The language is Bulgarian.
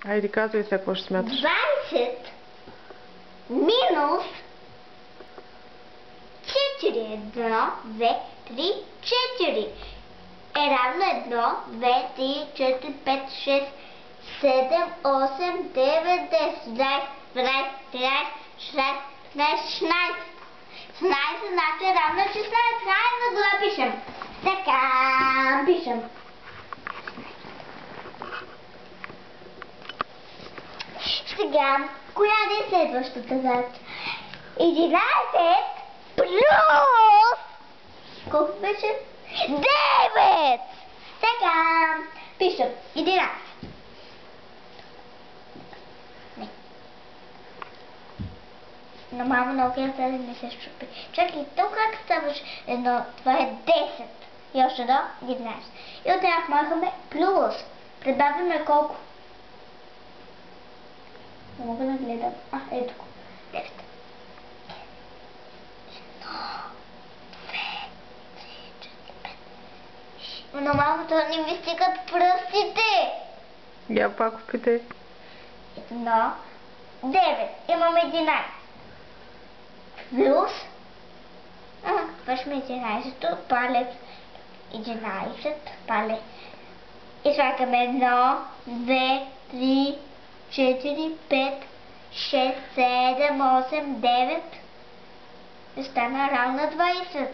Айде, казвай сега какво ще смяташ. 20 минус 4. 1, 2, 3, 4 е равно 1, 2, 3, 4, 5, 6, 7, 8, 9, 10, 11, 12, 13, 14, 15, 16. 16 значи е равно 16. Хайде да го напишем. Така, пишем. Сега, коя е следващата задача? 11 плюс... Колко беше? 9! Сега, пишем 11. Нормално много да не се щупи. Чакай, то как ставаш едно? Това е 10. И още едно 11. И от тях махаме плюс. Прибавяме колко? Не мога да гледам. Ето го. 9. 1, 2, 3, 4, 5. Нормално това не ми стигат пръстите. Я пак опитай. 1, 9. Имаме 11. Плюс. Вършме 11-то. Палец. 11. Палец. И слагаме 1, 2, 3, 4, 5, 6, 7, 8, 9. И стана равно 20.